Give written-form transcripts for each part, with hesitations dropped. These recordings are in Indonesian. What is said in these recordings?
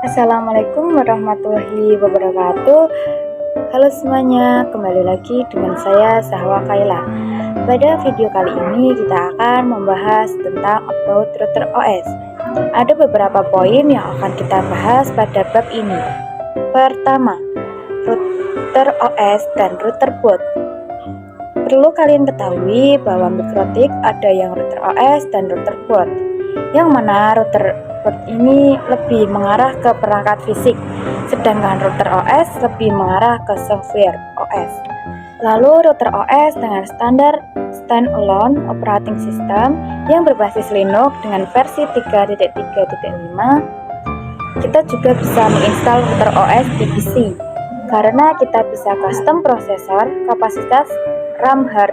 Assalamualaikum warahmatullahi wabarakatuh. Halo semuanya, kembali lagi dengan saya Zahwa Kaila. Pada video kali ini kita akan membahas tentang About Router OS. Ada beberapa poin yang akan kita bahas pada bab ini. Pertama, router OS dan router boot. Perlu kalian ketahui bahwa mikrotik ada yang router OS dan router boot, yang mana router boot ini lebih mengarah ke perangkat fisik, sedangkan router OS lebih mengarah ke software OS. Lalu router OS dengan standar standalone operating system yang berbasis Linux dengan versi 3.3.5, kita juga bisa menginstal router OS di PC karena kita bisa custom prosesor, kapasitas RAM hard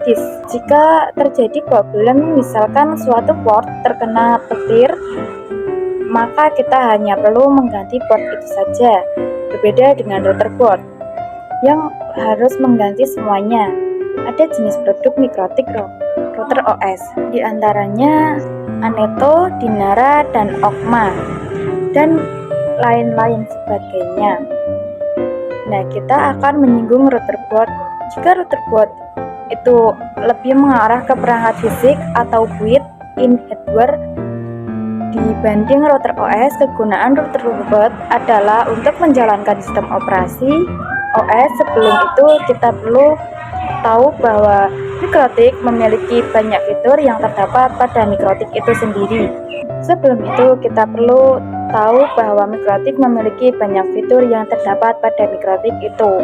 disk. Jika terjadi problem, misalkan suatu port terkena petir, maka kita hanya perlu mengganti port itu saja. Berbeda dengan router boot yang harus mengganti semuanya. Ada jenis produk mikrotik router OS, di antaranya Aneto, Dinara, dan Okma, dan lain-lain sebagainya. Nah, kita akan menyinggung router boot. Jika router boot itu lebih mengarah ke perangkat fisik atau built-in hardware dibanding router OS, kegunaan router boot adalah untuk menjalankan sistem operasi OS. Sebelum itu kita perlu tahu bahwa mikrotik memiliki banyak fitur yang terdapat pada mikrotik itu sendiri. Sebelum itu kita perlu tahu bahwa mikrotik memiliki banyak fitur yang terdapat pada mikrotik itu.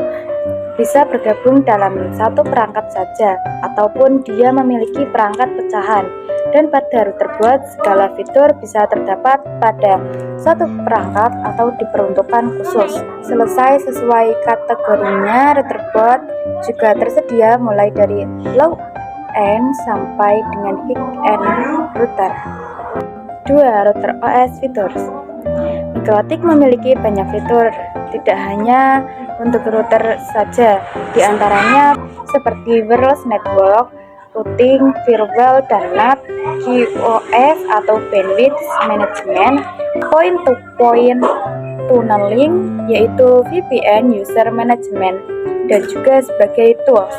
Bisa bergabung dalam satu perangkat saja, ataupun dia memiliki perangkat pecahan. Dan pada router boot, segala fitur bisa terdapat pada satu perangkat atau diperuntukkan khusus. Selesai sesuai kategorinya, router boot juga tersedia mulai dari low end sampai dengan high end router. 2. Router OS features. Mikrotik memiliki banyak fitur, tidak hanya untuk router saja, di antaranya seperti wireless network, routing, firewall, dan NAT, QoS atau bandwidth management, point-to-point tunneling, yaitu VPN user management, dan juga sebagai tools.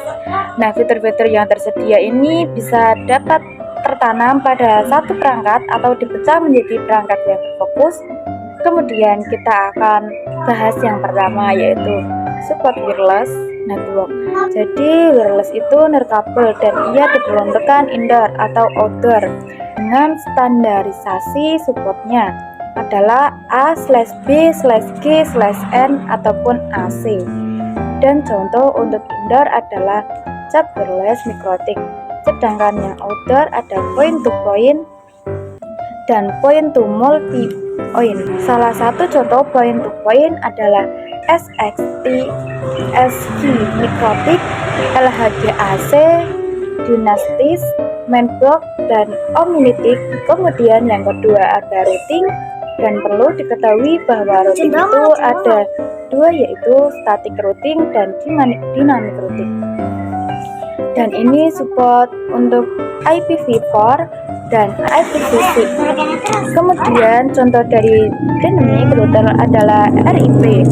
Nah, fitur-fitur yang tersedia ini bisa dapat tertanam pada satu perangkat atau dipecah menjadi perangkat yang terfokus. Kemudian kita akan bahas yang pertama, yaitu support wireless network. Jadi wireless itu nirkabel dan ia diperuntukkan indoor atau outdoor. Dengan standarisasi supportnya adalah A/B/G/N ataupun AC. Dan contoh untuk indoor adalah cap wireless mikrotik. Sedangkan yang outdoor ada point to point dan point to multi point. Salah satu contoh point to point adalah SXT, SG Mikrotik, LHGAC, Dynastis, Mainbox, dan Omnitic. Kemudian yang kedua ada routing, dan perlu diketahui bahwa routing itu ada dua, yaitu static routing dan dynamic routing. Dan ini support untuk IPv4 dan IPv6. Kemudian contoh dari dynamic router adalah RIP,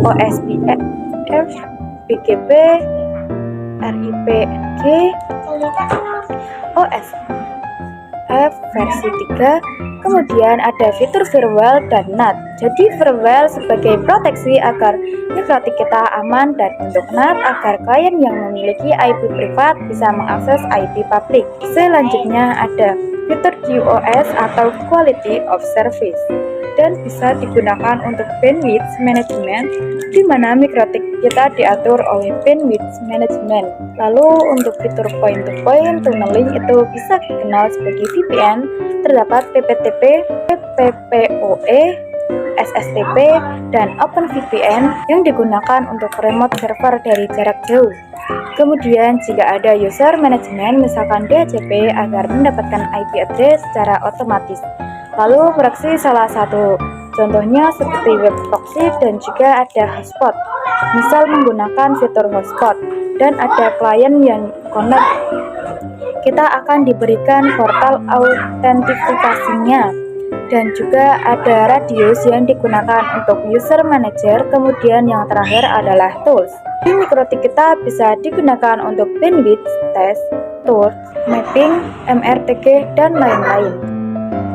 OSPF, BGP, RIP-NG, OSF versi 3. Kemudian ada fitur firewall dan NAT. Jadi firewall sebagai proteksi agar mikrotik kita aman, dan untuk NAT agar klien yang memiliki IP privat bisa mengakses IP publik. Selanjutnya ada fitur QoS atau Quality of Service, dan bisa digunakan untuk bandwidth management, di mana mikrotik kita diatur oleh bandwidth management. Lalu untuk fitur point-to-point tunneling itu bisa dikenal sebagai VPN, terdapat PPTP, PPPoE, SSTP, dan OpenVPN yang digunakan untuk remote server dari jarak jauh. Kemudian jika ada user management, misalkan DHCP, agar mendapatkan IP address secara otomatis. Lalu proxy salah satu contohnya seperti web proxy, dan juga ada hotspot. misal menggunakan fitur hotspot, dan ada klien yang connect. Kita akan diberikan portal autentifikasinya, dan juga ada radius yang digunakan untuk user manager. Kemudian yang terakhir adalah tools. Di Mikrotik kita bisa digunakan untuk bandwidth test, tools, mapping, MRTG, dan lain-lain.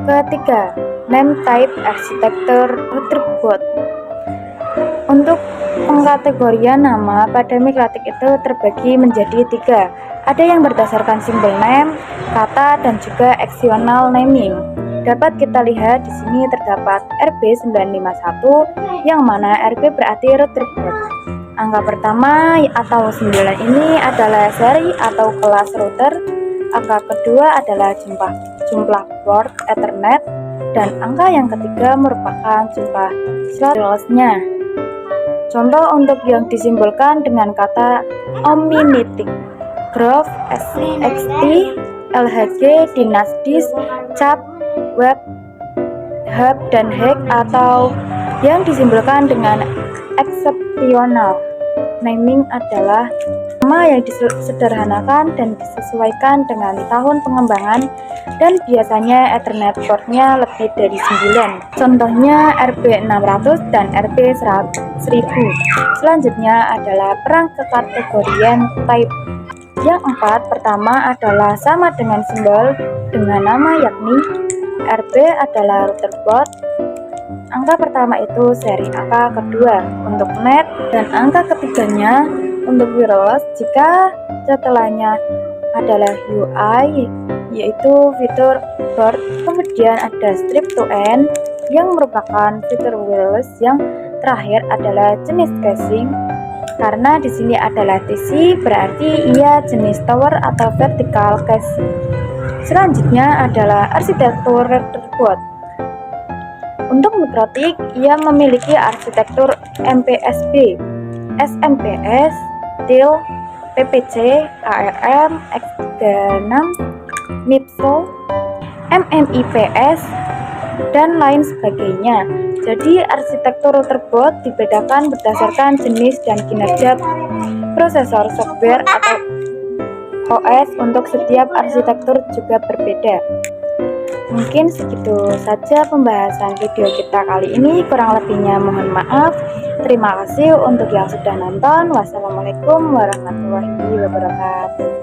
Ketiga, name type arsitektur attribute. Untuk pengkategorian nama pada Mikrotik itu terbagi menjadi 3. Ada yang berdasarkan simbol name, kata, dan juga actional naming. Dapat kita lihat di sini terdapat RB951, yang mana RB berarti root attribute. Angka pertama atau 9 ini adalah seri atau kelas router. Angka kedua adalah jumlah port Ethernet, dan angka yang ketiga merupakan jumlah slot wireless-nya. Contoh untuk yang disimbolkan dengan kata omnitic, graph, XT, LHG, Dynastis, cap, web, hub, dan hack, atau yang disimbolkan dengan exceptional naming adalah nama yang disederhanakan dan disesuaikan dengan tahun pengembangan, dan biasanya Ethernet portnya lebih dari 9. Contohnya RB600 dan RB1000. Selanjutnya adalah perangkakategorian type. Yang 4 pertama adalah sama dengan simbol dengan nama, yakni RB adalah router port. Angka pertama itu seri, angka kedua untuk net, dan angka ketiganya untuk wireless jika setelahnya adalah UI, yaitu fitur port. Kemudian ada strip to end yang merupakan fitur wireless. Yang terakhir adalah jenis casing. Karena di sini adalah TC, berarti ia jenis tower atau vertical casing. Selanjutnya adalah arsitektur attribute. Untuk Mikrotik, ia memiliki arsitektur MPSB, SMPS, TIL, PPC, ARM, X36, MIPSO, MMIPS, dan lain sebagainya. Jadi arsitektur routerboard dibedakan berdasarkan jenis dan kinerja prosesor, software, atau OS. Untuk setiap arsitektur juga berbeda. Mungkin segitu saja pembahasan video kita kali ini, kurang lebihnya mohon maaf. Terima kasih untuk yang sudah nonton. Wassalamualaikum warahmatullahi wabarakatuh.